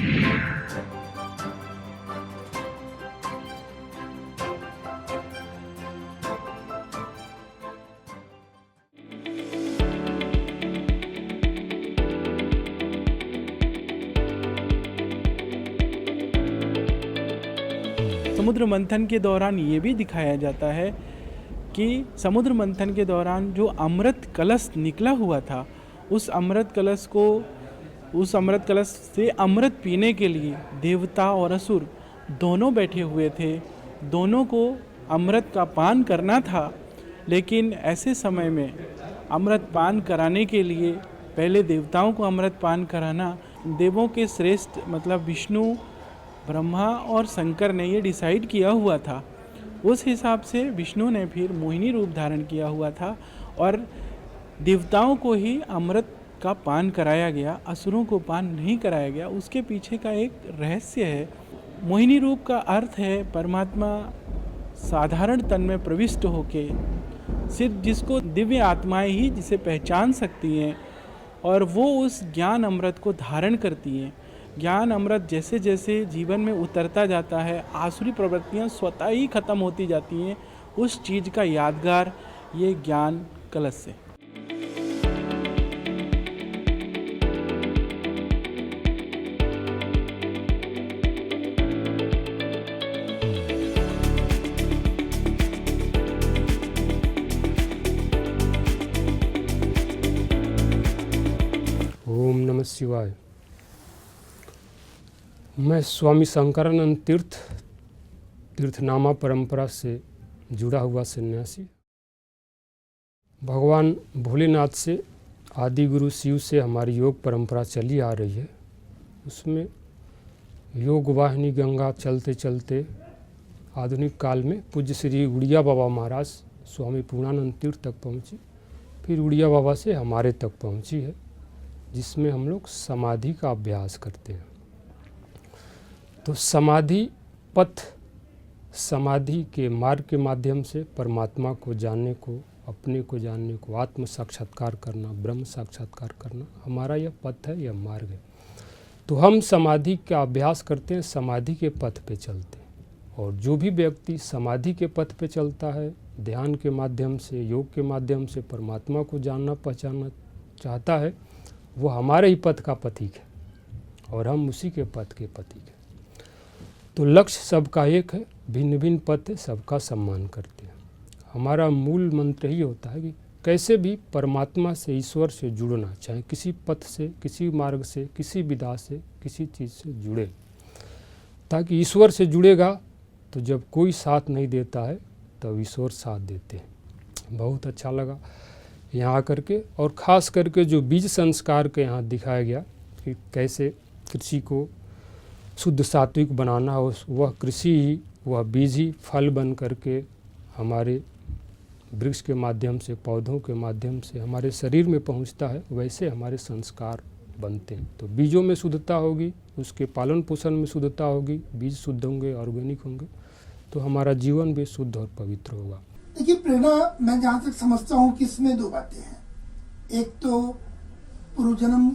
समुद्र मंथन के दौरान ये भी दिखाया जाता है कि समुद्र मंथन के दौरान जो अमृत कलश निकला हुआ था, उस अमृत कलश से अमृत पीने के लिए देवता और असुर दोनों बैठे हुए थे। दोनों को अमृत का पान करना था, लेकिन ऐसे समय में अमृत पान कराने के लिए पहले देवताओं को अमृत पान कराना, देवों के श्रेष्ठ मतलब विष्णु, ब्रह्मा और शंकर ने ये डिसाइड किया हुआ था। उस हिसाब से विष्णु ने फिर मोहिनी रूप धारण किया हुआ था और देवताओं को ही अमृत का पान कराया गया, असुरों को पान नहीं कराया गया। उसके पीछे का एक रहस्य है। मोहिनी रूप का अर्थ है परमात्मा साधारण तन में प्रविष्ट होके, सिर्फ जिसको दिव्य आत्माएं ही जिसे पहचान सकती हैं और वो उस ज्ञान अमृत को धारण करती हैं। ज्ञान अमृत जैसे जैसे जीवन में उतरता जाता है, आसुरी प्रवृत्तियां स्वतः ही खत्म होती जाती हैं। उस चीज़ का यादगार ये ज्ञान कलश से। ओम नमः शिवाय। मैं स्वामी शंकरानंद तीर्थनामा परंपरा से जुड़ा हुआ सन्यासी। भगवान भोलेनाथ से, आदि गुरु शिव से हमारी योग परंपरा चली आ रही है। उसमें योग वाहिनी गंगा चलते चलते आधुनिक काल में पूज्य श्री उड़िया बाबा महाराज स्वामी पूर्णानंद तीर्थ तक पहुँची, फिर उड़िया बाबा से हमारे तक पहुँची है, जिसमें हम लोग समाधि का अभ्यास करते हैं। तो समाधि पथ, समाधि के मार्ग के माध्यम से परमात्मा को जानने को, अपने को जानने को, आत्म साक्षात्कार करना, ब्रह्म साक्षात्कार करना हमारा यह पथ है, यह मार्ग है। तो हम समाधि का अभ्यास करते हैं, समाधि के पथ पे चलते हैं। और जो भी व्यक्ति समाधि के पथ पे चलता है, ध्यान के माध्यम से, योग के माध्यम से परमात्मा को जानना पहचानना चाहता है, वो हमारे ही पथ का पथिक है और हम उसी के पथ के पथिक हैं। तो लक्ष्य सबका एक है, भिन्न भिन्न पथ है, सबका सम्मान करते हैं। हमारा मूल मंत्र ही होता है कि कैसे भी परमात्मा से, ईश्वर से जुड़ना, चाहे किसी पथ से, किसी मार्ग से, किसी विधा से, किसी चीज़ से जुड़े, ताकि ईश्वर से जुड़ेगा तो जब कोई साथ नहीं देता है तब ईश्वर साथ देते हैं। बहुत अच्छा लगा यहाँ आकर के, और ख़ास करके जो बीज संस्कार के यहाँ दिखाया गया कि कैसे कृषि को शुद्ध सात्विक बनाना हो, वह कृषि ही, वह बीज ही फल बन करके हमारे वृक्ष के माध्यम से, पौधों के माध्यम से हमारे शरीर में पहुंचता है, वैसे हमारे संस्कार बनते हैं। तो बीजों में शुद्धता होगी, उसके पालन पोषण में शुद्धता होगी, बीज शुद्ध होंगे, ऑर्गेनिक होंगे, तो हमारा जीवन भी शुद्ध और पवित्र होगा। देखिए प्रेरणा, मैं जहाँ तक समझता हूँ कि इसमें दो बातें हैं। एक तो पूर्व जन्म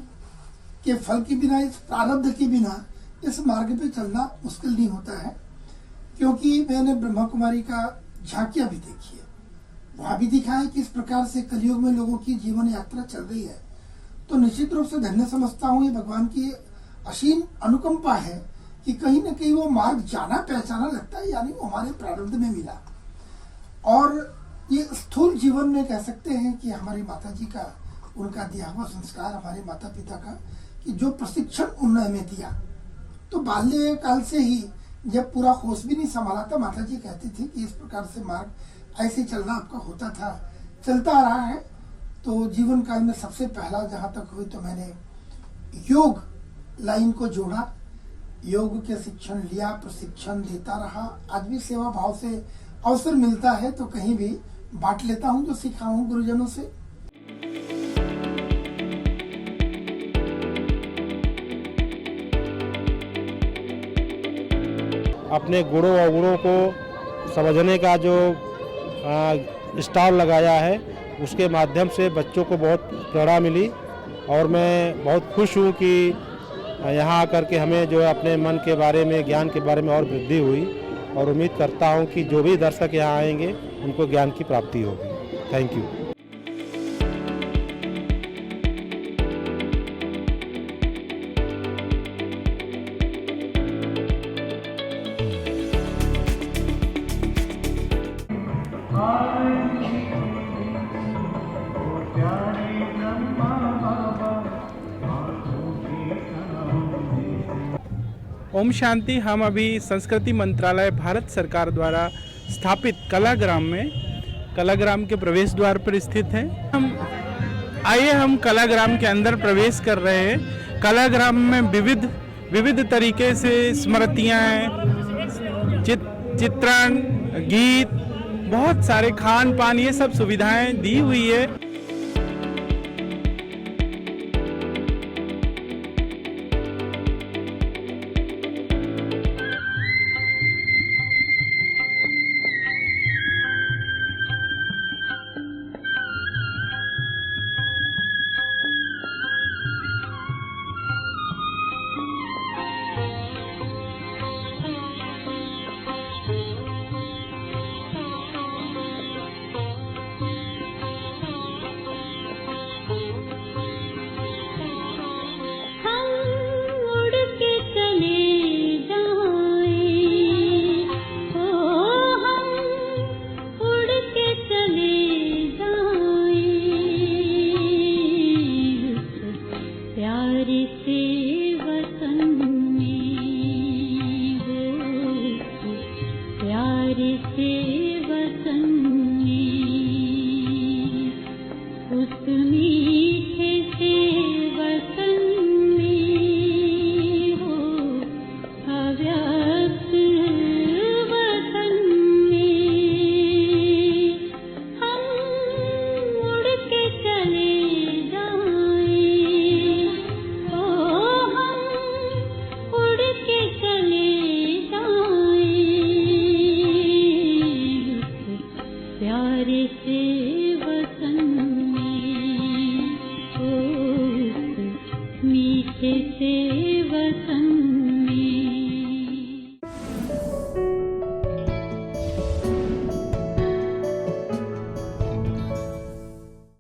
के फल के बिना, इस प्रारब्ध के बिना इस मार्ग पे चलना मुश्किल नहीं होता है, क्योंकि मैंने ब्रह्मा कुमारी का झांकियाँ भी देखी है, वहाँ भी दिखा है कि इस प्रकार से कलयुग में लोगों की जीवन यात्रा चल रही है। तो निश्चित रूप से धन्य समझता हूँ, ये भगवान की असीम अनुकंपा है कि कहीं न कहीं वो मार्ग जाना पहचाना लगता है, यानी वो हमारे प्रारब्ध में मिला। और ये स्थूल जीवन में कह सकते हैं कि हमारी माता जी का, उनका दिया हुआ संस्कार, हमारे माता पिता का, कि जो प्रशिक्षण उन्होंने हमें दिया, तो बाल्यकाल से ही जब पूरा होश भी नहीं संभाला था, माता जी कहती थी कि इस प्रकार से मार्ग ऐसे चलना आपका होता था, चलता आ रहा है। तो जीवन काल में सबसे पहला जहाँ तक हुई तो मैंने योग लाइन को जोड़ा, योग के शिक्षण लिया, प्रशिक्षण देता रहा। आज भी सेवा भाव से अवसर मिलता है तो कहीं भी बांट लेता हूँ जो सीखा हूँ गुरुजनों से। अपने गुणों अवगुणों को समझने का जो स्टॉल लगाया है, उसके माध्यम से बच्चों को बहुत प्रेरणा मिली और मैं बहुत खुश हूँ कि यहाँ आकर के हमें जो है अपने मन के बारे में, ज्ञान के बारे में और वृद्धि हुई, और उम्मीद करता हूँ कि जो भी दर्शक यहाँ आएंगे उनको ज्ञान की प्राप्ति होगी। Thank you. ओम शांति। हम अभी संस्कृति मंत्रालय भारत सरकार द्वारा स्थापित कलाग्राम के प्रवेश द्वार पर स्थित हैं। हम कलाग्राम के अंदर प्रवेश कर रहे हैं। कलाग्राम में विविध तरीके से स्मृतियाँ हैं, चित्रण, गीत, बहुत सारे खान पान, ये सब सुविधाएं दी हुई है। उस मीठे से वतन